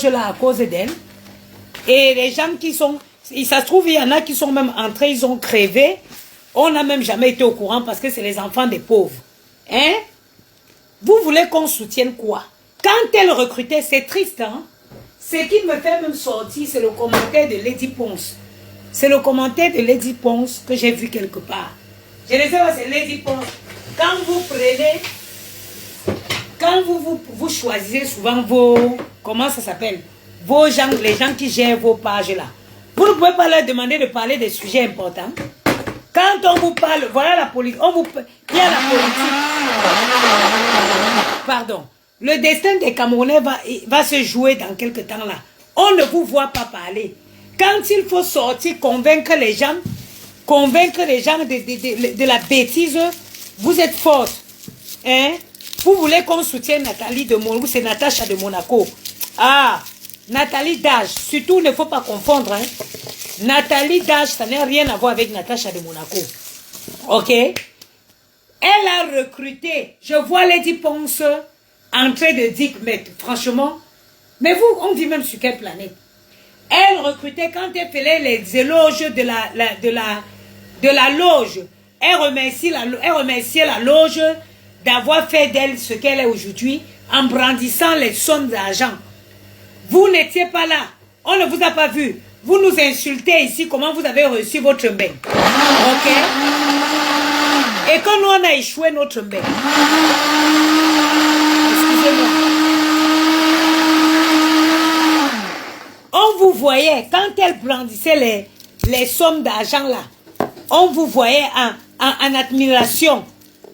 loge-là à cause d'elle. Et les gens qui sont... Ça se trouve, il y en a qui sont même entrés, ils ont crevé. On n'a même jamais été au courant parce que c'est les enfants des pauvres. Hein? Vous voulez qu'on soutienne quoi? Quand elle recrutait, c'est triste, hein? Ce qui me fait même sortir, c'est le commentaire de Lady Ponce. C'est le commentaire de Lady Ponce que j'ai vu quelque part. Je ne sais pas, c'est Lady Ponce. Quand vous prenez... Quand vous choisissez souvent vos... Comment ça s'appelle? Vos gens, les gens qui gèrent vos pages là. Vous ne pouvez pas leur demander de parler des sujets importants. Quand on vous parle, voilà la politique. Il y a la politique. Pardon. Le destin des Camerounais va se jouer dans quelques temps là. On ne vous voit pas parler. Quand il faut sortir, convaincre les gens de la bêtise, vous êtes forte. Hein? Vous voulez qu'on soutienne Nathalie de Monaco, c'est Natacha de Monaco. Ah, Nathalie Dage, surtout il ne faut pas confondre. Hein? Nathalie Dage, ça n'a rien à voir avec Natacha de Monaco. Ok? Elle a recruté, je vois Lady Ponce en train de dire, mais franchement, mais vous, on vit même sur quelle planète? Elle recrutait quand elle faisait les éloges de la loge. Elle remerciait la loge d'avoir fait d'elle ce qu'elle est aujourd'hui en brandissant les sommes d'argent. Vous n'étiez pas là. On ne vous a pas vu. Vous nous insultez ici comment vous avez reçu votre bain. Ok? Et quand nous on a échoué notre bain. Excusez-moi. On vous voyait, quand elle brandissait les sommes d'argent là, on vous voyait en admiration.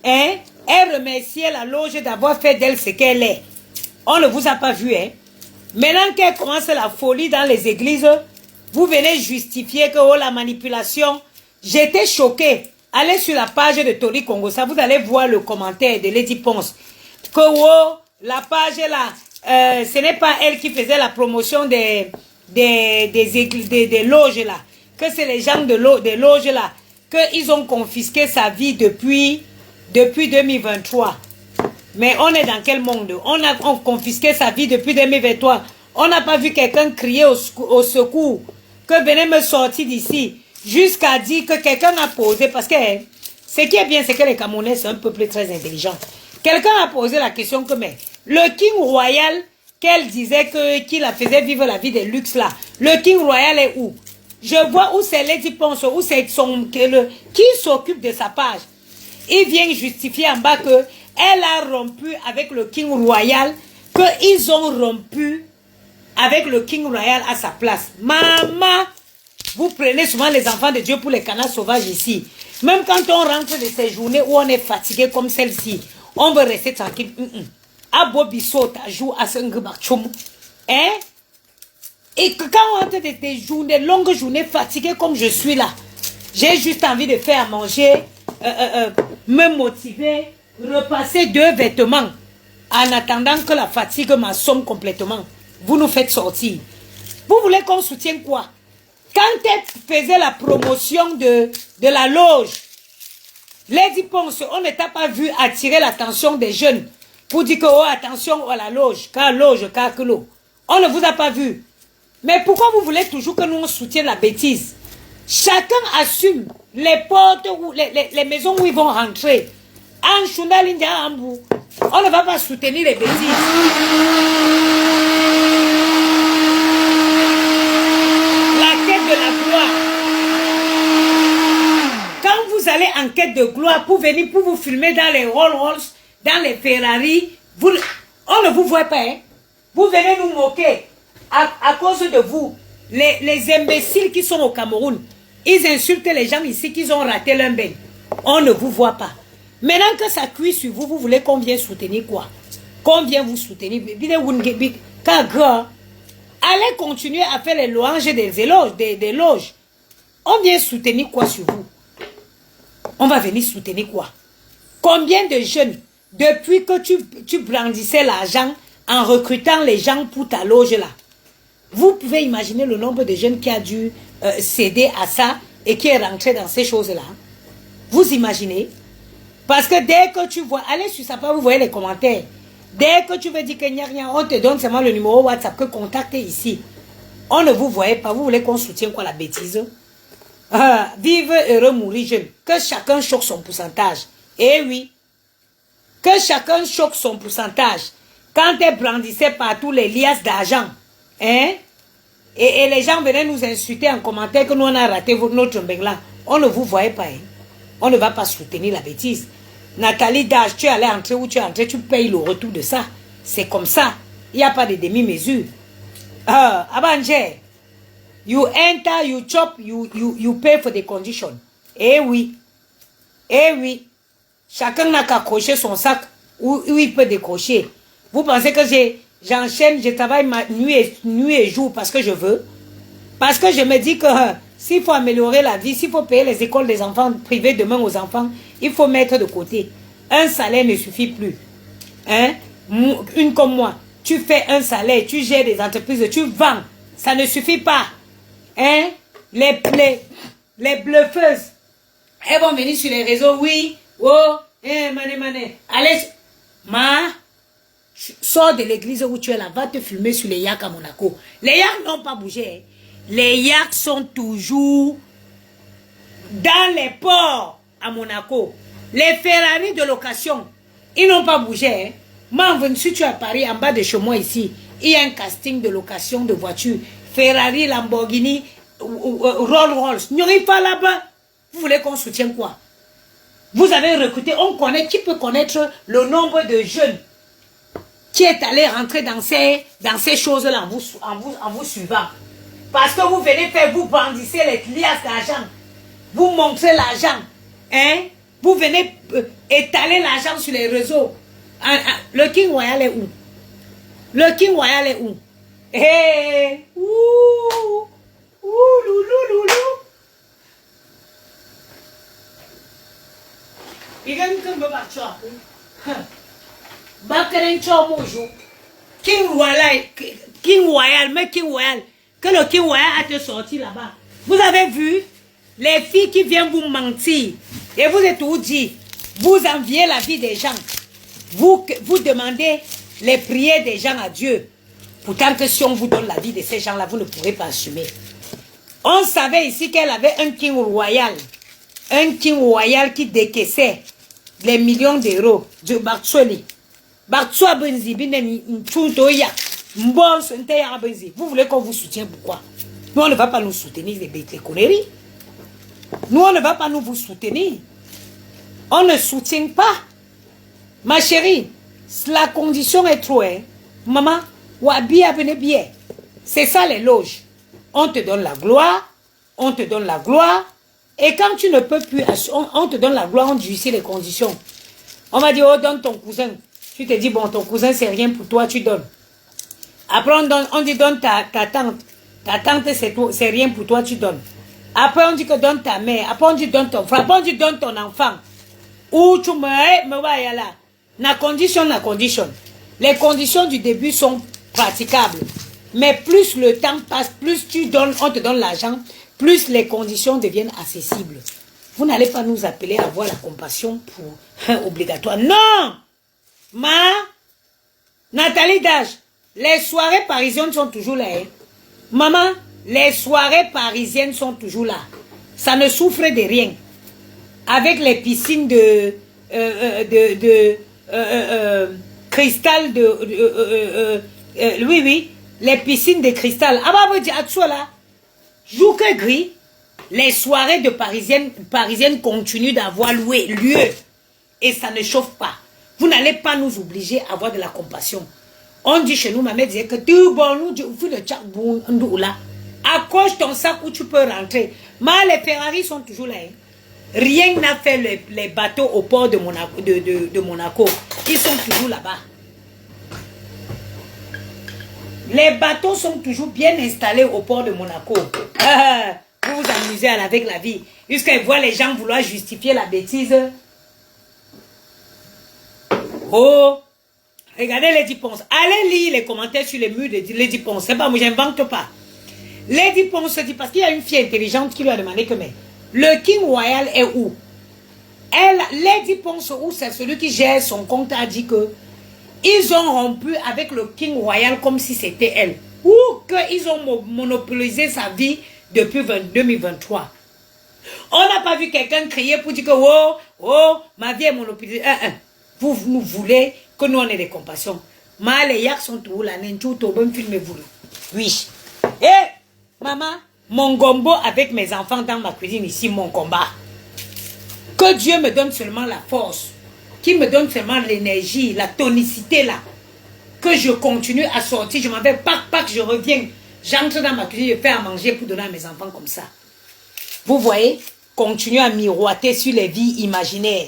Hein? Elle remerciait la loge d'avoir fait d'elle ce qu'elle est. On ne vous a pas vu, hein? Maintenant qu'elle commence la folie dans les églises, vous venez justifier que oh, la manipulation. J'étais choquée. Allez sur la page de Tori Congo, ça vous allez voir le commentaire de Lady Ponce. Que oh, la page là, ce n'est pas elle qui faisait la promotion des loges là. Que c'est les gens des loges là. Qu'ils ont confisqué sa vie depuis 2023. Mais on est dans quel monde? On a confisqué sa vie depuis 2023. On n'a pas vu quelqu'un crier au secours. Que venez me sortir d'ici. Jusqu'à dire que quelqu'un a posé. Parce que ce qui est bien, c'est que les Camerounais sont un peuple très intelligent. Quelqu'un a posé la question que mais le King Royal, qu'elle disait qu'il a faisait vivre la vie de luxe là. Le King Royal est où? Je vois où c'est Lady Ponce, où c'est qui s'occupe de sa page. Il vient justifier en bas que elle a rompu avec le King Royal, qu'ils ont rompu avec le King Royal à sa place. Maman, vous prenez souvent les enfants de Dieu pour les canards sauvages ici. Même quand on rentre de ces journées où on est fatigué comme celle-ci, on veut rester tranquille. Abobiso, ta joue à Sengubachum. Hein? Et quand on rentre de tes journées, longues journées fatiguées comme je suis là, j'ai juste envie de faire à manger, me motiver, repasser 2 vêtements en attendant que la fatigue m'assomme complètement. Vous nous faites sortir. Vous voulez qu'on soutienne quoi? Quand elle faisait la promotion de la loge, Lady Ponce, on ne t'a pas vu attirer l'attention des jeunes pour dire que oh attention à la loge, car loge, car que l'eau. On ne vous a pas vu. Mais pourquoi vous voulez toujours que nous on soutienne la bêtise? Chacun assume les portes, où, les maisons où ils vont rentrer. En Shunda Lindia Ambou, on ne va pas soutenir les bêtises. La quête de la gloire. Quand vous allez en quête de gloire pour venir, pour vous filmer dans les Rolls-Royce, dans les Ferrari, on ne vous voit pas. Hein? Vous venez nous moquer. À cause de vous, les imbéciles qui sont au Cameroun, ils insultent les gens ici qui ont raté leur bain. On ne vous voit pas. Maintenant que ça cuit sur vous, vous voulez qu'on vienne soutenir quoi? Qu'on vienne vous soutenir? Allez continuer à faire les louanges des éloges, des loges. On vient soutenir quoi sur vous? On va venir soutenir quoi? Combien de jeunes, depuis que tu brandissais l'argent en recrutant les gens pour ta loge là, vous pouvez imaginer le nombre de jeunes qui a dû céder à ça et qui est rentré dans ces choses-là. Vous imaginez? Parce que dès que tu vois, allez sur sa page, vous voyez les commentaires. Dès que tu veux dire que rien, on te donne seulement le numéro WhatsApp que contacter ici. On ne vous voyait pas, vous voulez qu'on soutienne quoi la bêtise? Vive heureux, mourir jeune. Que chacun choque son pourcentage. Eh oui. Que chacun choque son pourcentage. Quand elle brandissait partout les liasses d'argent, hein? Et les gens venaient nous insulter en commentaire que nous on a raté notre bengla. On ne vous voyait pas. Hein? On ne va pas soutenir la bêtise. Nathalie Dage, tu es allé entrer où tu es entré, tu payes le retour de ça. C'est comme ça. Il n'y a pas de demi-mesure. Abanje, you enter, you chop, you pay for the condition. Eh oui. Eh oui. Chacun n'a qu'à cocher son sac où il peut décrocher. Vous pensez que j'enchaîne, je travaille nuit et jour parce que je veux? Parce que je me dis que s'il faut améliorer la vie, s'il faut payer les écoles des enfants privés demain aux enfants, il faut mettre de côté. Un salaire ne suffit plus. Hein? Une comme moi, tu fais un salaire, tu gères des entreprises, tu vends. Ça ne suffit pas. Hein? Les bluffeuses, elles vont venir sur les réseaux, oui. Oh, mané. Allez, sors de l'église où tu es là, va te filmer sur les yaks à Monaco. Les yaks n'ont pas bougé. Hein. Les yaks sont toujours dans les ports à Monaco. Les Ferrari de location, ils n'ont pas bougé. Hein. Moi, si tu es à Paris, en bas de chez moi ici, il y a un casting de location de voitures. Ferrari, Lamborghini, Rolls-Royce. N'y arrive pas là-bas. Vous voulez qu'on soutienne quoi? Vous avez recruté, on connaît, qui peut connaître le nombre de jeunes qui est allé rentrer dans ces choses-là en vous suivant. Parce que vous venez faire, vous bandissez les liasses d'argent. Vous montrez l'argent. Hein? Vous venez étaler l'argent sur les réseaux. Le King Royal est où? Le King Royal est où? Hey! Ouh! Ouh, loulou, loulou! Il y a une qui me bat. King Royal, mais King Royal, que le King Royal a te sorti là-bas. Vous avez vu les filles qui viennent vous mentir et vous êtes tout dit, vous enviez la vie des gens, vous demandez les prières des gens à Dieu. Pourtant que si on vous donne la vie de ces gens-là, vous ne pourrez pas assumer. On savait ici qu'elle avait un King Royal qui décaissait les millions d'euros de Bartoli. Vous voulez qu'on vous soutienne pourquoi? Nous on ne va pas nous soutenir les conneries. Nous on ne va pas vous soutenir. On ne soutient pas. Ma chérie, la condition est trop. Hein? Maman, Wabi venez bien. C'est ça les loges. On te donne la gloire. On te donne la gloire. Et quand tu ne peux plus, on te donne la gloire, on dit ici les conditions. On va dire, oh, donne ton cousin. Tu te dis, bon, ton cousin, c'est rien pour toi, tu donnes. Après, on dit, donne ta tante. Ta tante, c'est rien pour toi, tu donnes. Après, on dit que donne ta mère. Après, on dit, donne ton frère. Après, on dit, donne ton enfant. Ou tu me vas y aller. La condition. Les conditions du début sont praticables. Mais plus le temps passe, plus tu donnes, on te donne l'argent, plus les conditions deviennent accessibles. Vous n'allez pas nous appeler à avoir la compassion pour obligatoire. Non! Nathalie Dage, les soirées parisiennes sont toujours là. Hein? Maman, les soirées parisiennes sont toujours là. Ça ne souffre de rien. Avec les piscines de cristal oui, les piscines de cristal. Ah bah, vous dites, là, jour que gris, les soirées de parisiennes continuent d'avoir lieu. Et ça ne chauffe pas. Vous n'allez pas nous obliger à avoir de la compassion. On dit chez nous, ma mère disait que tu bon nous du de tchak bon là. Accroche ton sac où tu peux rentrer. Mais les Ferrari sont toujours là. Hein. Rien n'a fait les bateaux au port de Monaco. Ils sont toujours là-bas. Les bateaux sont toujours bien installés au port de Monaco. Vous vous amusez avec la vie. Jusqu'à voir les gens vouloir justifier la bêtise. Oh, regardez Lady Ponce. Allez lire les commentaires sur les murs de Lady Ponce. C'est pas moi, j'invente pas. Lady Ponce dit, parce qu'il y a une fille intelligente qui lui a demandé que, mais le King Royal est où? Lady Ponce, où c'est celui qui gère son compte, a dit que Ils ont rompu avec le King Royal comme si c'était elle. Ou qu'ils ont monopolisé sa vie depuis 2023. On n'a pas vu quelqu'un crier pour dire que oh, oh, ma vie est monopolisée. Vous nous voulez que nous on ait des compassions. Mais les yaks sont tous là, filmez-vous. Oui. Et maman, mon gombo avec mes enfants dans ma cuisine ici, mon combat. Que Dieu me donne seulement la force, qu'il me donne seulement l'énergie, la tonicité là. Que je continue à sortir, je m'en vais, pac, je reviens. J'entre dans ma cuisine, je fais à manger pour donner à mes enfants comme ça. Vous voyez, continuez à miroiter sur les vies imaginaires.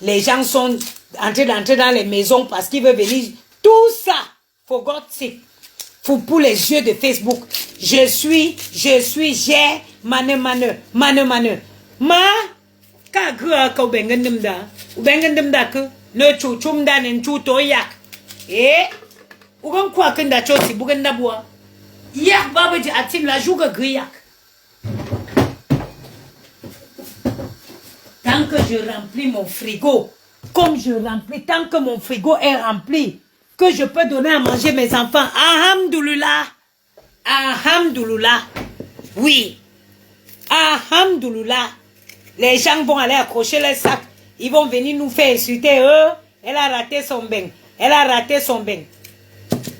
Les gens sont en train d'entrer dans les maisons parce qu'ils veulent venir. Tout ça, for God's sake, pour les yeux de Facebook. J'ai, mane. Ma, ka ka ubengendemda ke, ne chuchumda nen chuto yak. Ugan kwa kenda chosi bugenda bois. Yak babaji atim la jouga griyak. Tant que je remplis mon frigo, comme je remplis, tant que mon frigo est rempli, que je peux donner à manger mes enfants, alhamdoulilah, alhamdoulilah, oui, alhamdoulilah, les gens vont aller accrocher les sacs, ils vont venir nous faire insulter, elle a raté son bain, elle a raté son bain.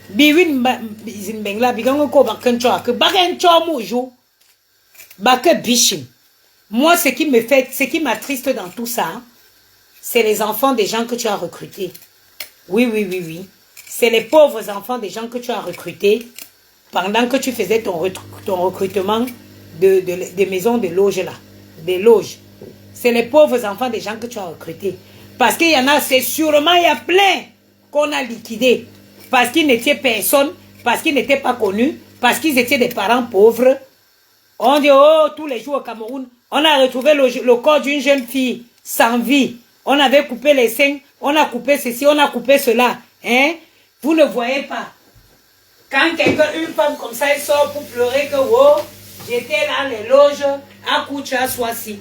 Biwin bing la bigango ko baken choa que baken choa moujou, baken bishim. Moi, ce qui me fait, ce qui m'attriste dans tout ça, c'est les enfants des gens que tu as recrutés. Oui. C'est les pauvres enfants des gens que tu as recrutés pendant que tu faisais ton recrutement des maisons de loges là. Des loges. C'est les pauvres enfants des gens que tu as recrutés. Parce qu'il y en a, c'est sûrement, il y a plein qu'on a liquidés. Parce qu'ils n'étaient personne, parce qu'ils n'étaient pas connus, parce qu'ils étaient des parents pauvres. On dit, oh, tous les jours au Cameroun, on a retrouvé le corps d'une jeune fille sans vie. On avait coupé les seins, on a coupé ceci, on a coupé cela. Hein? Vous ne voyez pas. Quand quelqu'un, une femme comme ça, elle sort pour pleurer que, oh, j'étais là, les loges, à Koucha, Soissi.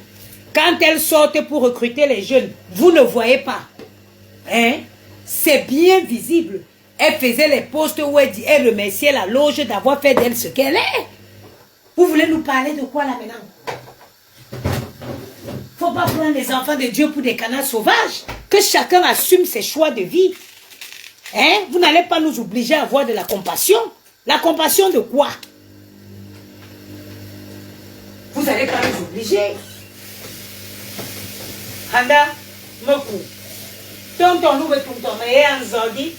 Quand elle sortait pour recruter les jeunes, vous ne voyez pas. Hein? C'est bien visible. Elle faisait les postes où elle remerciait la loge d'avoir fait d'elle ce qu'elle est. Vous voulez nous parler de quoi là maintenant? Faut pas prendre les enfants de Dieu pour des canards sauvages. Que chacun assume ses choix de vie. Hein? Vous n'allez pas nous obliger à avoir de la compassion. La compassion de quoi? Vous n'allez pas nous obliger. Handa, Moku. Tonton, nous tonton, mais un zodi.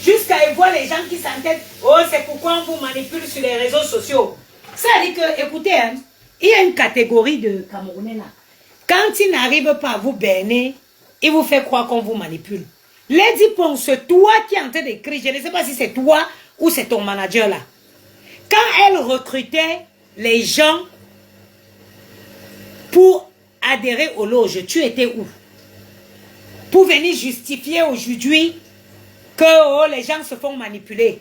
Jusqu'à voir les gens qui s'entêtent. Oh, c'est pourquoi on vous manipule sur les réseaux sociaux. Ça dit que, écoutez, hein, il y a une catégorie de Camerounais là. Quand ils n'arrivent pas à vous berner, ils vous font croire qu'on vous manipule. Lady Pong, c'est toi qui es en train d'écrire. Je ne sais pas si c'est toi ou c'est ton manager là. Quand elle recrutait les gens pour adhérer aux loges, tu étais où? Pour venir justifier aujourd'hui que oh, les gens se font manipuler.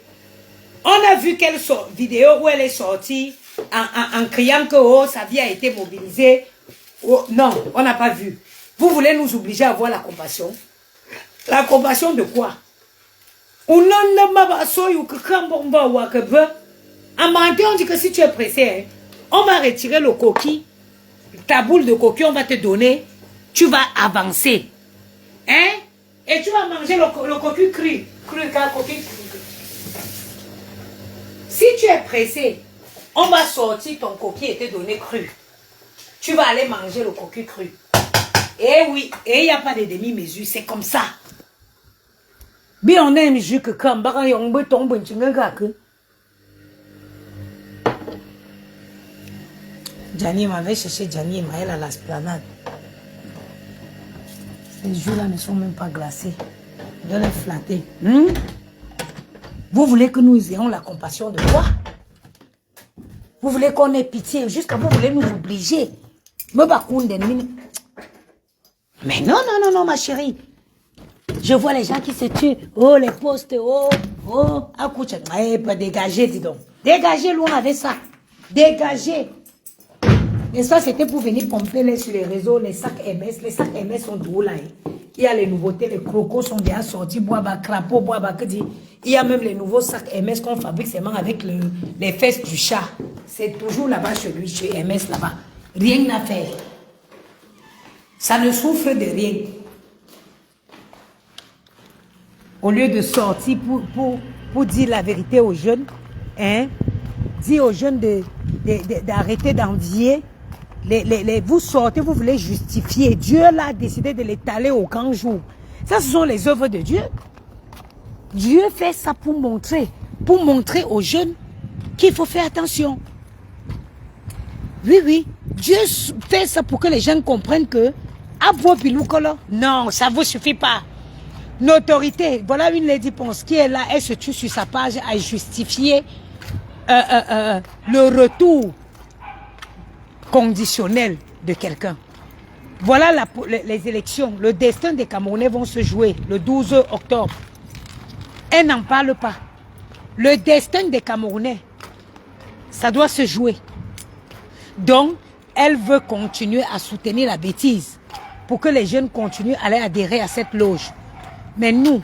On a vu quelle vidéo où elle est sortie en criant que oh, sa vie a été mobilisée. Oh, non, on n'a pas vu. Vous voulez nous obliger à avoir la compassion? La compassion de quoi? En mentant, on dit que si tu es pressé, hein, on va retirer le coquille, ta boule de coquille, on va te donner, tu vas avancer. Hein? Et tu vas manger le coquille cru. Si tu es pressé, on va sortir ton coquille et te donner cru. Tu vas aller manger le coquille cru. Et oui, et il n'y a pas de demi-mesure, c'est comme ça. Bien on aime juste que quand on va tomber Gianni m'avait cherché Gianni et Maël à l'esplanade. Ces jours-là ne sont même pas glacés. Je vais les flatter. Vous voulez que nous ayons la compassion de quoi? Vous voulez qu'on ait pitié jusqu'à vous voulez nous obliger. Mais non, ma chérie. Je vois les gens qui se tuent. Oh, les postes, pas dégagez, dis donc. Dégagez loin avec ça. Dégagez. Et ça, c'était pour venir pomper sur les réseaux, les sacs MS. Les sacs MS sont drôles là. Il y a les nouveautés, les crocos sont déjà sortis, boaba, crapaud, boaba, que dit. Il y a même les nouveaux sacs MS qu'on fabrique seulement avec les fesses du chat. C'est toujours là-bas chez lui, chez MS là-bas. Rien à faire. Ça ne souffre de rien. Au lieu de sortir pour dire la vérité aux jeunes, hein, dire aux jeunes d'arrêter d'envier, vous sortez, vous voulez justifier. Dieu là a décidé de l'étaler au grand jour. Ça, ce sont les œuvres de Dieu. Dieu fait ça pour montrer aux jeunes qu'il faut faire attention. Oui, oui. Dieu fait ça pour que les jeunes comprennent que non, ça ne vous suffit pas. L'autorité, voilà une Lady Ponce qui est là, elle se tue sur sa page à justifier le retour conditionnel de quelqu'un. Voilà les élections. Le destin des Camerounais vont se jouer le 12 octobre. Elle n'en parle pas. Le destin des Camerounais, ça doit se jouer. Donc, elle veut continuer à soutenir la bêtise pour que les jeunes continuent à aller adhérer à cette loge. Mais nous,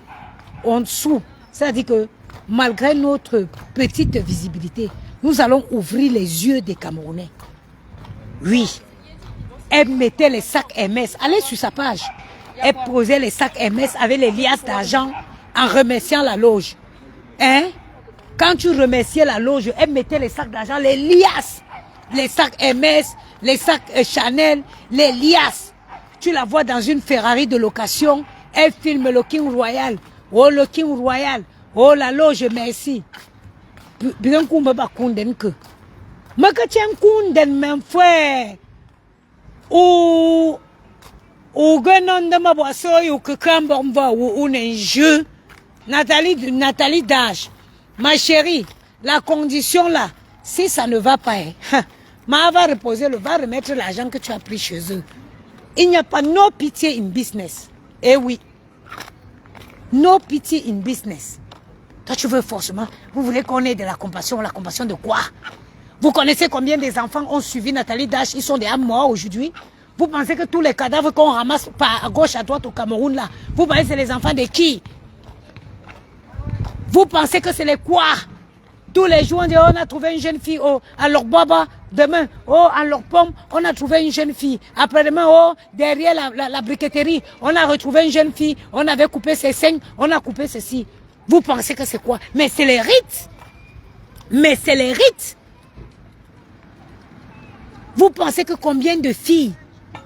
en dessous, c'est-à-dire que malgré notre petite visibilité, nous allons ouvrir les yeux des Camerounais. Oui. Elle mettait les sacs MS. Allez sur sa page. Elle posait les sacs MS avec les liasses d'argent en remerciant la loge. Hein? Quand tu remerciais la loge, elle mettait les sacs d'argent, les liasses. Les sacs MS, les sacs Chanel, les liasses. Tu la vois dans une Ferrari de location. Elle filme le King Royal. Oh, le King Royal. Oh, la loge, merci. Bien qu'on me bat condamner que. Mais que tu es condamné, même frère. Ou gagnant de ma boisson, ou que Cambomba, ou un jeu. Nathalie Dage. Ma chérie, la condition là, si ça ne va pas, Ma va reposer, va remettre l'argent que tu as pris chez eux. Il n'y a pas no pitié in business. Eh oui. No pity in business. Toi, tu veux forcément, vous voulez qu'on ait de la compassion de quoi? Vous connaissez combien des enfants ont suivi Nathalie Dash, ils sont déjà morts aujourd'hui? Vous pensez que tous les cadavres qu'on ramasse à gauche, à droite au Cameroun, là, vous pensez que c'est les enfants de qui? Vous pensez que c'est les quoi? Tous les jours, on dit, oh, on a trouvé une jeune fille, oh, à leur baba, demain, oh, à leur pomme, on a trouvé une jeune fille. Après-demain, oh, derrière la briqueterie, on a retrouvé une jeune fille, on avait coupé ses seins, on a coupé ceci. Vous pensez que c'est quoi? Mais c'est les rites. Mais c'est les rites. Vous pensez que combien de filles,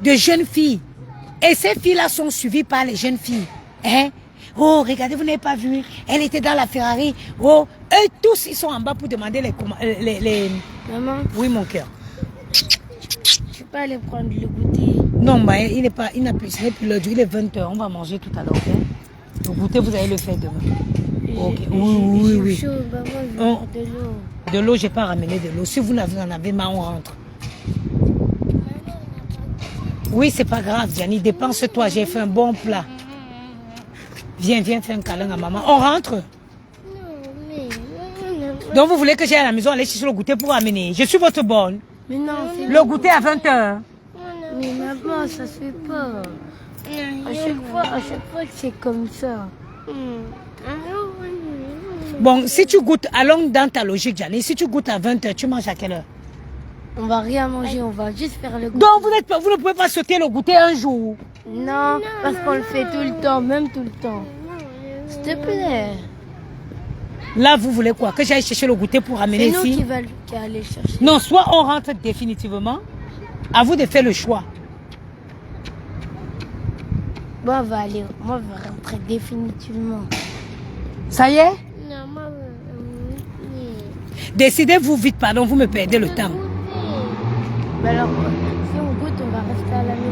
de jeunes filles, et ces filles-là sont suivies par les jeunes filles, hein? Oh, regardez, vous n'avez pas vu, elle était dans la Ferrari. Oh, eux tous, ils sont en bas pour demander les... Maman. Oui, mon cœur. Je peux aller prendre le goûter. Non, mais il n'a plus, ce n'est plus l'heure, il est 20h, on va manger tout à l'heure, ok? Le goûter, vous allez le faire demain. Ok, oui. Chaud, maman, je veux de l'eau. De l'eau, je n'ai pas ramené de l'eau. Si vous en avez marre, on rentre. Oui, c'est pas grave, Gianni, dépense-toi, j'ai fait un bon plat. Viens, fais un câlin à maman. On rentre? Non, mais... Donc vous voulez que j'aille à la maison aller chercher le goûter pour amener? Je suis votre bonne. Mais non, c'est... Le goûter à 20h. Mais maman, ça se fait pas. À chaque fois que c'est comme ça. Bon, si tu goûtes, allons dans ta logique, Gianni. Si tu goûtes à 20h, tu manges à quelle heure? On va rien manger, on va juste faire le goûter. Donc vous ne pouvez pas sauter le goûter un jour. Non, parce qu'on le fait tout le temps, même tout le temps. S'il te plaît. Là, vous voulez quoi? Que j'aille chercher le goûter pour amener ici? C'est nous qui va aller chercher. Non, soit on rentre définitivement. À vous de faire le choix. Moi, on va rentrer définitivement. Ça y est? Non, moi, Décidez-vous vite, pardon, vous me perdez le temps. Mais alors, si on goûte, on va rester à la maison.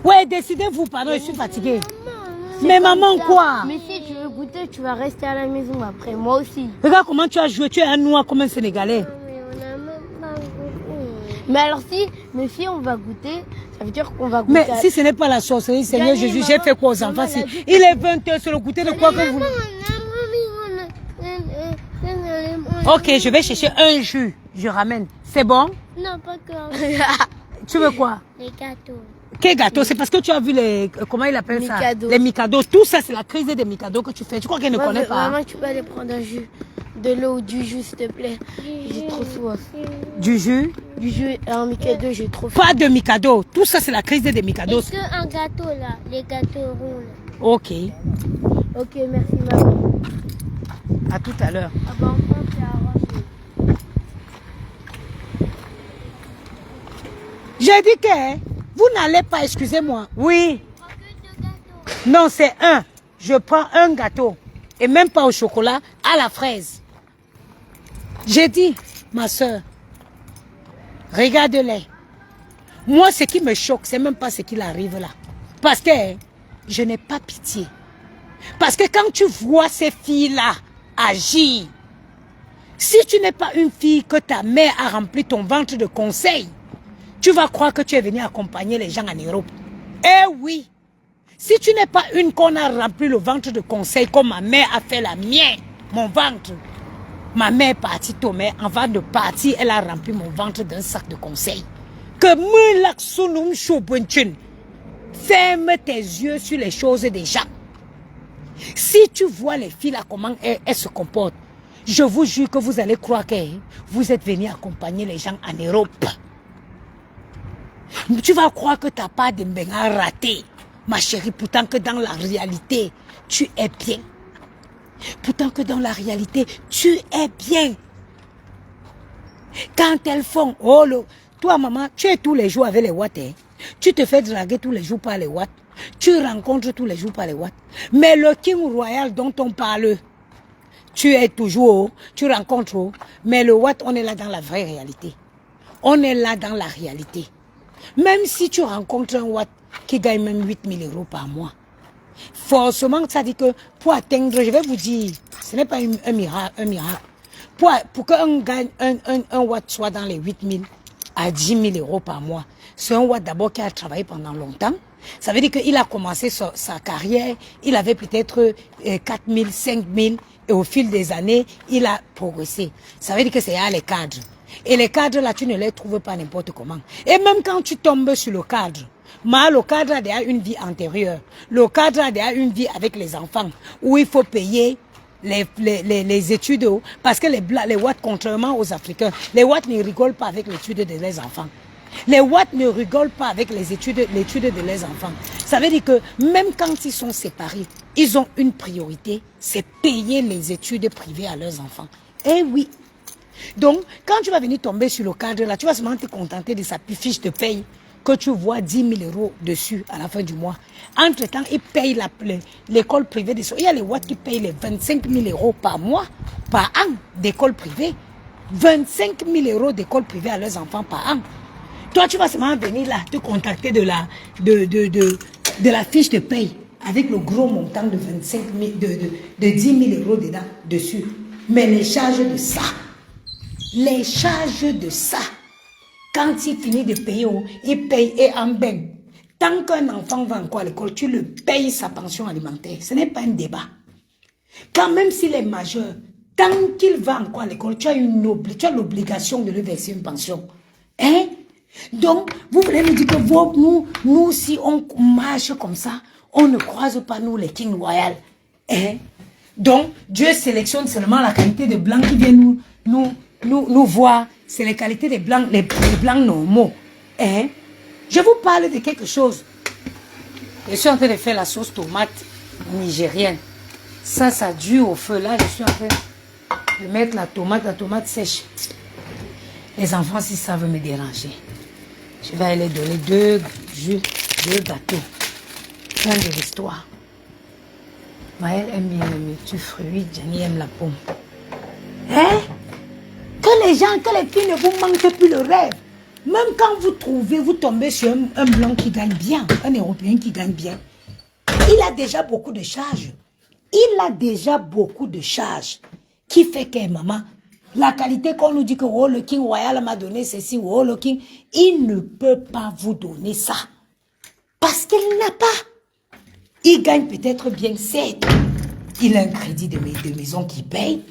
Ouais, décidez-vous, pardon, je suis fatiguée. Mais maman, quoi? Mais si tu veux goûter, tu vas rester à la maison après, moi aussi. Regarde comment tu as joué, tu es un noir comme un Sénégalais. Mais alors si on va goûter, ça veut dire qu'on va goûter. Mais si ce n'est pas la sorcellerie, Seigneur Jésus, j'ai fait quoi aux enfants? Il est 20h, c'est le goûter de quoi que vous... Ok, je vais chercher un jus, je ramène. C'est bon? Non, pas encore. Tu veux quoi? Les gâteaux. Quel gâteau? C'est parce que tu as vu les... Comment il appelle ça? Les Mikado. Tout ça, c'est la crise des Mikado que tu fais. Tu crois qu'elle ne connaît pas? Maman, tu peux aller prendre un jus. De l'eau ou du jus, s'il te plaît. J'ai trop soif. Du jus? Du jus et un Mikado, j'ai trop soif. Pas de Mikado. Tout ça, c'est la crise des Mikado. Est-ce qu'un gâteau là? Les gâteaux ronds là. Ok. Ok, merci maman. À tout à l'heure. Ah bah, on compte, c'est arrangé. J'ai dit que vous n'allez pas, excusez-moi. Oui. Non, c'est un. Je prends un gâteau. Et même pas au chocolat, à la fraise. J'ai dit, ma soeur, regarde-les. Moi, ce qui me choque, c'est même pas ce qu'il arrive là. Parce que je n'ai pas pitié. Parce que quand tu vois ces filles-là agir, si tu n'es pas une fille que ta mère a rempli ton ventre de conseils, tu vas croire que tu es venu accompagner les gens en Europe. Eh oui! Si tu n'es pas une qu'on a rempli le ventre de conseils comme ma mère a fait la mienne, mon ventre. Ma mère est partie tôt, mais avant de partir, elle a rempli mon ventre d'un sac de conseils. Que me l'aksunum chobunchun. Ferme tes yeux sur les choses des gens. Si tu vois les filles là, comment elles se comportent, je vous jure que vous allez croire que vous êtes venus accompagner les gens en Europe. Tu vas croire que tu n'as pas de mbéga raté, ma chérie, pourtant que dans la réalité, tu es bien. Pourtant que dans la réalité, tu es bien. Quand elles font, oh, toi maman, tu es tous les jours avec les watts. Hein? Tu te fais draguer tous les jours par les watts. Tu rencontres tous les jours par les watts. Mais le King Royal dont on parle, tu es toujours, tu rencontres, mais le watt, on est là dans la vraie réalité. On est là dans la réalité. Même si tu rencontres un watt qui gagne même 8 000 € par mois, forcément, ça dit que pour atteindre, je vais vous dire, ce n'est pas un miracle. Pour qu'un watt soit dans les 8 000 à 10 000 € par mois, c'est un watt d'abord qui a travaillé pendant longtemps. Ça veut dire qu'il a commencé sa carrière, il avait peut-être 4 000, 5 000, et au fil des années, il a progressé. Ça veut dire que c'est les cadres. Et les cadres là, tu ne les trouves pas n'importe comment. Et même quand tu tombes sur le cadre, le cadre a déjà une vie antérieure. Le cadre a déjà une vie avec les enfants, où il faut payer les études. Parce que les Watts, contrairement aux Africains, les Watts ne rigolent pas avec l'étude de leurs enfants. Les Watts ne rigolent pas avec l'étude de leurs enfants. Ça veut dire que même quand ils sont séparés, ils ont une priorité, c'est payer les études privées à leurs enfants. Eh oui. Donc, quand tu vas venir tomber sur le cadre là, tu vas seulement te contenter de sa fiche de paye que tu vois 10 000 € dessus à la fin du mois. Entre-temps, ils payent l'école privée. Il y a les Watts qui payent les 25 000 € par mois, par an d'école privée. 25 000 € d'école privée à leurs enfants par an. Toi, tu vas seulement venir là, te contacter de la fiche de paye avec le gros montant de 25 000, de 10 000 € dedans, dessus. Mais les charges de ça, quand il finit de payer, il paye et en bain. Tant qu'un enfant va encore à l'école, tu le payes sa pension alimentaire. Ce n'est pas un débat. Quand même s'il est majeur, tant qu'il va encore à l'école, tu as l'obligation de lui verser une pension. Hein? Donc, vous voulez me dire que nous, si on marche comme ça, on ne croise pas nous les King Royal. Hein? Donc, Dieu sélectionne seulement la qualité de blancs qui viennent nous voir. C'est les qualités des blancs, les blancs normaux. Hein? Je vous parle de quelque chose. Je suis en train de faire la sauce tomate nigérienne. Ça dure au feu. Là, je suis en train de mettre la tomate sèche. Les enfants, s'ils savent me déranger, je vais aller donner deux gâteaux. Plein de l'histoire. Maëlle aime bien le métu fruit, Jenny aime la pomme. Hein? Que les filles ne vous manquent plus le rêve. Même quand vous tombez sur un blanc qui gagne bien, un Européen qui gagne bien, il a déjà beaucoup de charges. Qui fait que, maman, la qualité qu'on nous dit que le King Royal m'a donné ceci, le King, il ne peut pas vous donner ça. Parce qu'il n'a pas. Il gagne peut-être bien 7. Il a un crédit de maison qui paye.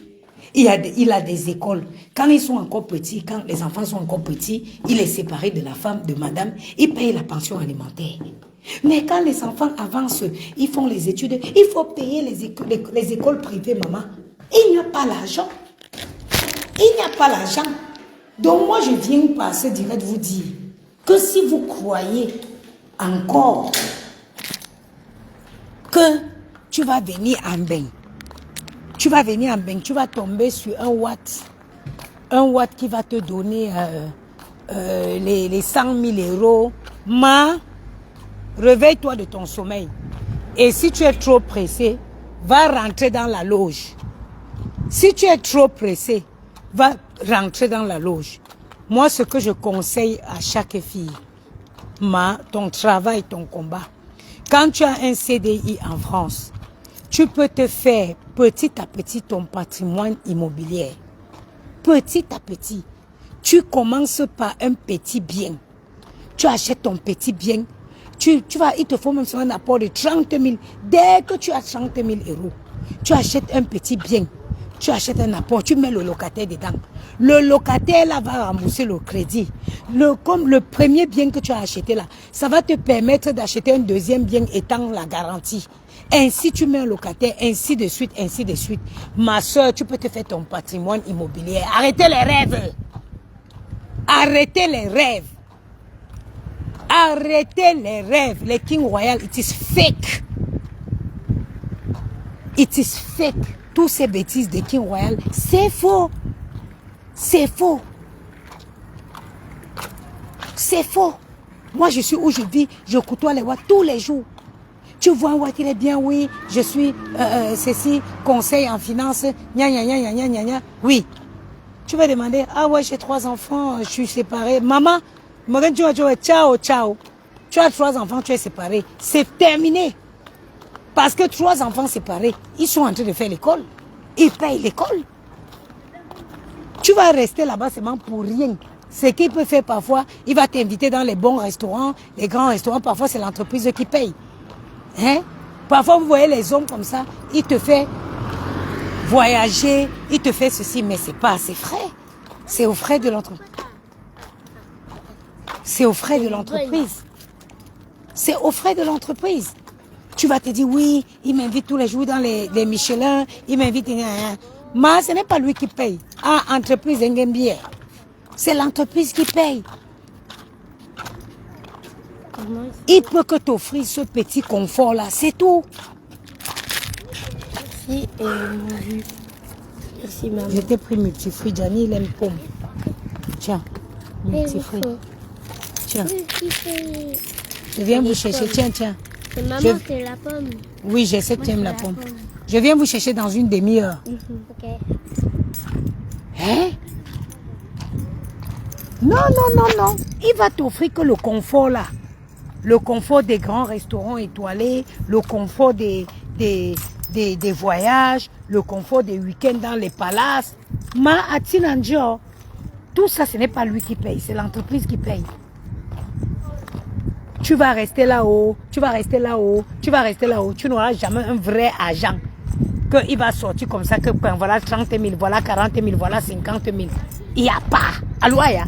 Il a des écoles. Quand ils sont encore petits, quand les enfants sont encore petits, il est séparé de la femme, de madame, il paye la pension alimentaire. Mais quand les enfants avancent, ils font les études, il faut payer les écoles privées, maman. Il n'y a pas l'argent. Il n'y a pas l'argent. Donc moi, je viens par ce direct vous dire que si vous croyez encore que tu vas venir en bain, tu vas tomber sur un watt qui va te donner les 100 000 euros. Réveille-toi de ton sommeil. Et si tu es trop pressé, va rentrer dans la loge. Si tu es trop pressé, va rentrer dans la loge. Moi, ce que je conseille à chaque fille, ton travail, ton combat. Quand tu as un CDI en France, tu peux te faire petit à petit ton patrimoine immobilier. Petit à petit. Tu commences par un petit bien. Tu achètes ton petit bien. Il te faut même un apport de 30 000. Dès que tu as 30 000 euros, tu achètes un petit bien. Tu achètes un apport, tu mets le locataire dedans. Le locataire là va rembourser le crédit. Comme le premier bien que tu as acheté là, ça va te permettre d'acheter un deuxième bien étant la garantie. Ainsi, tu mets un locataire, ainsi de suite, ainsi de suite. Ma soeur, tu peux te faire ton patrimoine immobilier. Arrêtez les rêves. Arrêtez les rêves. Arrêtez les rêves. Les King Royal, it is fake. It is fake. Toutes ces bêtises de King Royal, c'est faux. C'est faux. C'est faux. Moi, je suis où je vis, je côtoie les Watts tous les jours. Tu vois un Watt, il est bien, oui, je suis ceci, conseil en finance, gna gna gna gna gna gna. Oui. Tu vas demander, ah ouais, j'ai 3 enfants, je suis séparée. Maman, tu vas dire, ciao, ciao. Tu as 3 enfants, tu es séparée. C'est terminé. Parce que 3 enfants séparés, ils sont en train de faire l'école. Ils payent l'école. Tu vas rester là-bas seulement pour rien. Ce qu'il peut faire parfois, il va t'inviter dans les bons restaurants, les grands restaurants. Parfois, c'est l'entreprise qui paye. Hein? Parfois, vous voyez les hommes comme ça, il te fait voyager, il te fait ceci, mais c'est pas à ses frais. C'est aux frais de l'entreprise. C'est aux frais de l'entreprise. C'est aux frais de l'entreprise. Tu vas te dire, oui, il m'invite tous les jours dans les Michelin, il m'invite... Mais ce n'est pas lui qui paye. Ah, entreprise Ngembie. C'est l'entreprise qui paye. Il peut que t'offrir ce petit confort-là, c'est tout. Merci et mon jus. Merci maman. Je t'ai pris multifruits, Gianni, il aime pomme. Tiens, multifruits. Tiens. Je viens vous chercher, tiens, tiens. Et maman, c'est la pomme. Oui, je sais que tu aimes la pomme. Je viens vous chercher dans une demi-heure. Ok. Hein? Non, non, non, non. Il va t'offrir que le confort là. Le confort des grands restaurants étoilés, le confort des voyages, le confort des week-ends dans les palaces. Ma Atinanjo, tout ça, ce n'est pas lui qui paye, c'est l'entreprise qui paye. Tu vas rester là-haut, tu vas rester là-haut, tu vas rester là-haut. Tu n'auras jamais un vrai agent. Qu'il va sortir comme ça, que ben, voilà 30 000, voilà 40 000, voilà 50 000. Il n'y a pas. Aloya,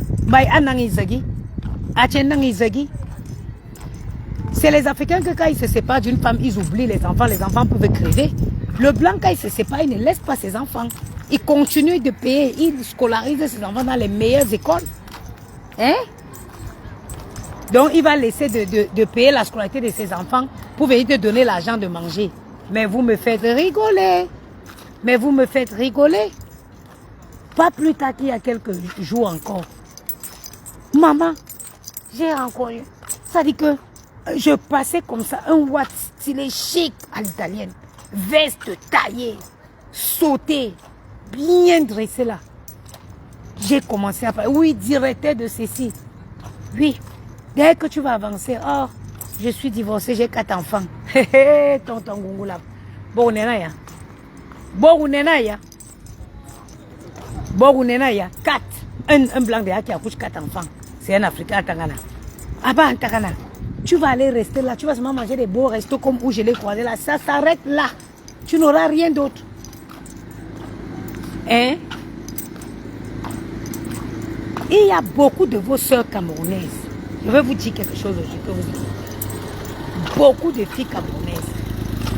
c'est les Africains que quand ils se séparent d'une femme, ils oublient les enfants peuvent crever. Le blanc, quand il se sépare, il ne laisse pas ses enfants. Il continue de payer, il scolarise ses enfants dans les meilleures écoles. Hein? Donc, il va laisser de payer la scolarité de ses enfants pour venir te donner l'argent de manger. Mais vous me faites rigoler. Mais vous me faites rigoler. Pas plus tard qu'il y a quelques jours encore. Maman, j'ai rencontré. Ça dit que je passais comme ça, un Watt stylé chic à l'italienne. Veste taillée, sautée, bien dressée là. J'ai commencé à parler. Oui, directeur de ceci. Oui. Dès que tu vas avancer, oh, je suis divorcée, j'ai 4 enfants. Hé, tonton Gungula. Bon, on est là, ya. Bon, on est là, ya. Bon, on est là, ya. 4. Un blanc de qui accouche 4 enfants. C'est un Africain à Tangana. Ah bah, à Tangana. Tu vas aller rester là. Tu vas seulement manger des beaux restos comme où je l'ai croisé là. Ça s'arrête là. Tu n'auras rien d'autre. Hein? Il y a beaucoup de vos sœurs camerounaises. Je vais vous dire quelque chose aujourd'hui que vous dites. Beaucoup de filles camerounaises,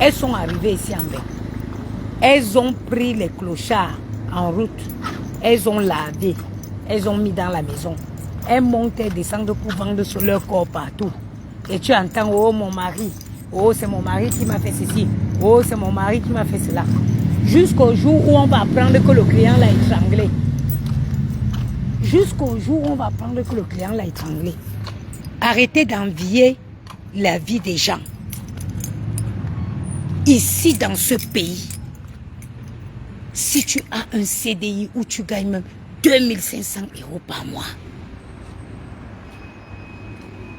elles sont arrivées ici en Belgique. Elles ont pris les clochards en route. Elles ont lavé. Elles ont mis dans la maison. Elles montent et descendent pour vendre sur leur corps partout. Et tu entends, oh mon mari, oh c'est mon mari qui m'a fait ceci, oh c'est mon mari qui m'a fait cela. Jusqu'au jour où on va apprendre que le client l'a étranglé. Jusqu'au jour où on va apprendre que le client l'a étranglé. Arrêtez d'envier la vie des gens. Ici, dans ce pays, si tu as un CDI où tu gagnes même 2500 € par mois,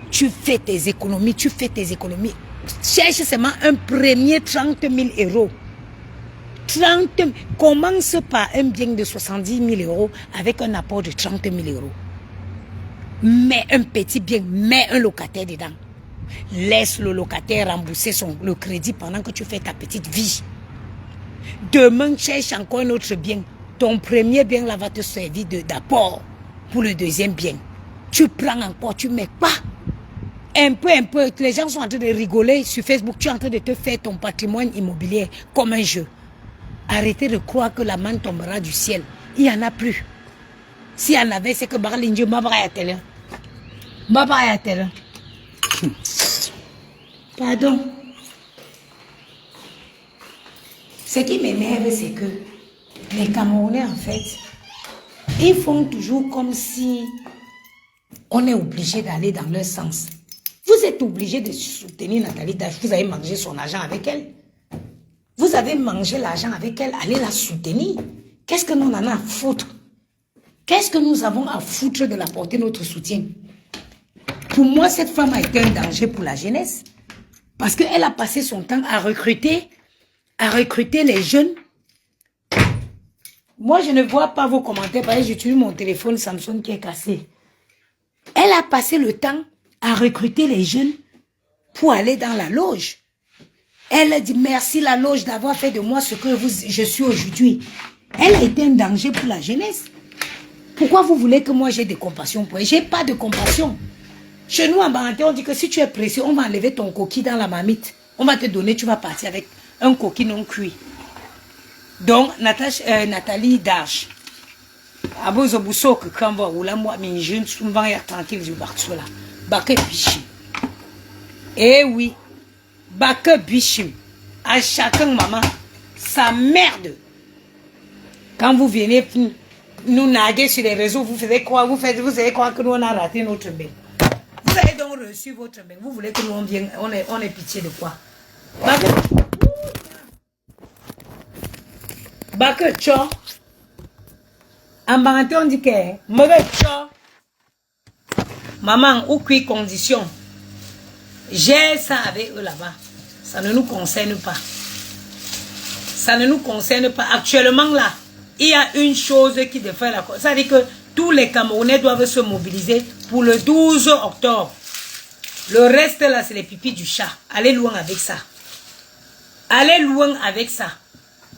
tu fais tes économies, Cherche seulement un premier 30 000 €. 30 000. Commence par un bien de 70 000 € avec un apport de 30 000 €. Mets un petit bien, mets un locataire dedans. Laisse le locataire rembourser le crédit pendant que tu fais ta petite vie. Demain, cherche encore un autre bien. Ton premier bien là va te servir d'apport pour le deuxième bien. Tu prends encore, tu mets pas. Un peu, les gens sont en train de rigoler sur Facebook. Tu es en train de te faire ton patrimoine immobilier comme un jeu. Arrêtez de croire que la manne tombera du ciel. Il n'y en a plus. S'il y en avait, c'est que Barlindio Mabrayatel. Mabrayatel. Pardon. Ce qui m'énerve, c'est que les Camerounais, en fait, ils font toujours comme si on est obligé d'aller dans leur sens. Vous êtes obligé de soutenir Nathalie Dash. Vous avez mangé son argent avec elle. Vous avez mangé l'argent avec elle. Allez la soutenir. Qu'est-ce que nous en avons à foutre? Qu'est-ce que nous avons à foutre de l'apporter notre soutien? Pour moi, cette femme a été un danger pour la jeunesse. Parce qu'elle a passé son temps à recruter les jeunes. Moi, je ne vois pas vos commentaires parce que j'utilise mon téléphone Samsung qui est cassé. Elle a passé le temps à recruter les jeunes pour aller dans la loge. Elle a dit merci la loge d'avoir fait de moi ce que je suis aujourd'hui. Elle a été un danger pour la jeunesse. Pourquoi vous voulez que moi j'ai des compassions pour elle? J'ai pas de compassion. Chez nous en Baranté, on dit que si tu es pressé, on va enlever ton coquille dans la marmite. On va te donner, tu vas partir avec un coquille non cuit. Donc, Nathalie Dash. Abozo Bousso que quand va ou la moi, mes jeunes sont tranquilles du barceau là. Baké Bichim. Eh oui. Baké Bichim. À chacun, maman, sa merde. Quand vous venez nous naguer sur les réseaux, vous allez croire que nous on a raté notre bain. Vous avez donc reçu votre bain. Vous voulez que nous on vienne, on ait pitié de quoi? Baké Tcho. En Baranté, on dit que mauvais Tcho. Maman, aucune condition. J'ai ça avec eux là-bas. Ça ne nous concerne pas. Ça ne nous concerne pas. Actuellement là, il y a une chose qui défait la cause. Ça veut dire que tous les Camerounais doivent se mobiliser pour le 12 octobre. Le reste là, c'est les pipis du chat. Allez loin avec ça. Allez loin avec ça.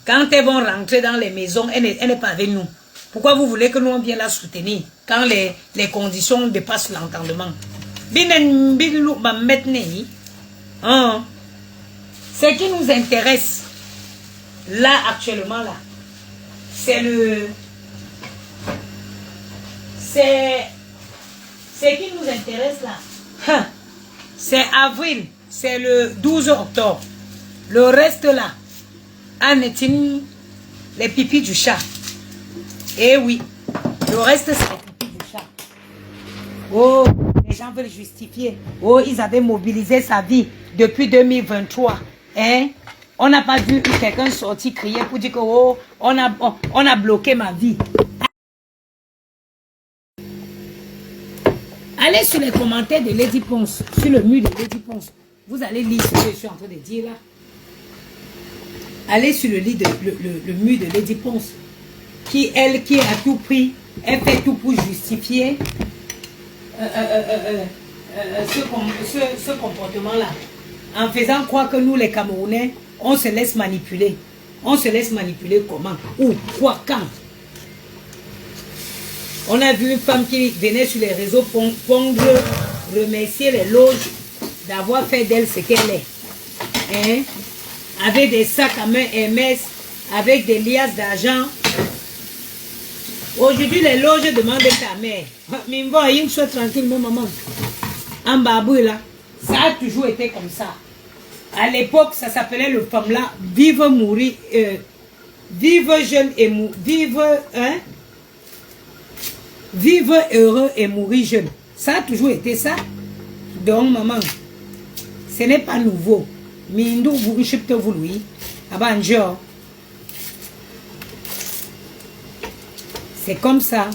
Quand elles vont rentrer dans les maisons, elle n'est pas avec nous. Pourquoi vous voulez que nous on vienne la soutenir quand les conditions dépassent l'entendement? Ce qui nous intéresse là actuellement là, c'est ce qui nous intéresse là, c'est avril, c'est le 12 octobre. Le reste là, en est-il les pipis du chat? Eh oui, le reste c'est les pipis du chat. Oh, les gens veulent justifier. Oh, ils avaient mobilisé sa vie depuis 2023. Hein? On n'a pas vu quelqu'un sortir crier pour dire que oh, on a bloqué ma vie. Allez sur les commentaires de Lady Ponce, sur le mur de Lady Ponce. Vous allez lire ce que je suis en train de dire là. Allez sur le mur de Lady Ponce. Qui a tout pris, elle fait tout pour justifier ce comportement-là. En faisant croire que nous, les Camerounais, on se laisse manipuler. On se laisse manipuler comment? Où? Quoi? Quand? On a vu une femme qui venait sur les réseaux pondre, remercier les loges d'avoir fait d'elle ce qu'elle est. Hein? Avec des sacs à main Hermès, avec des liasses d'argent. Aujourd'hui, les loges demandent ta mère. Mais il soit tranquille, mon maman. En babouille là, ça a toujours été comme ça. À l'époque, ça s'appelait le femme là, vive mourir, vive jeune et mourir, vive heureux et mourir jeune. Ça a toujours été ça. Donc, maman, ce n'est pas nouveau. Mindou vous chipte vous lui. Abanjo. C'est comme ça.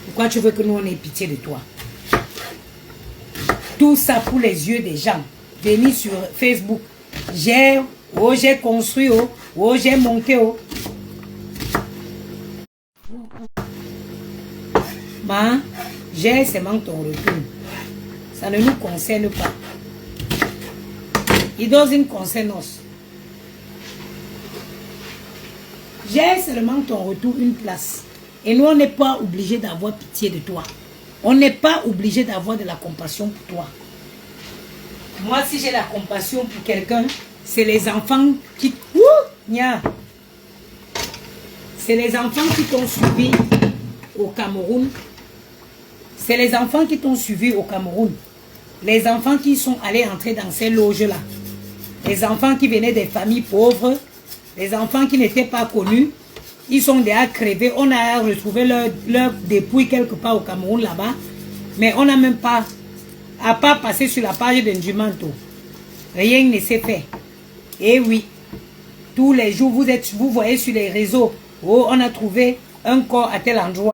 Pourquoi tu veux que nous on ait pitié de toi? Tout ça pour les yeux des gens. Venir sur Facebook. J'ai construit, j'ai monté. Ma, j'ai seulement ton retour. Ça ne nous concerne pas. It doesn't concern us. J'ai seulement ton retour une place. Et nous, on n'est pas obligé d'avoir pitié de toi. On n'est pas obligé d'avoir de la compassion pour toi. Moi, si j'ai la compassion pour quelqu'un, c'est les enfants qui... C'est les enfants qui t'ont suivi au Cameroun. C'est les enfants qui t'ont suivi au Cameroun. Les enfants qui sont allés entrer dans ces loges-là. Les enfants qui venaient des familles pauvres. Les enfants qui n'étaient pas connus. Ils sont déjà crevés. On a retrouvé leur dépouille quelque part au Cameroun là-bas. Mais on n'a même pas, à part passer sur la page d'Indumanto. Rien ne s'est fait. Et oui, tous les jours, vous voyez sur les réseaux, oh, on a trouvé un corps à tel endroit.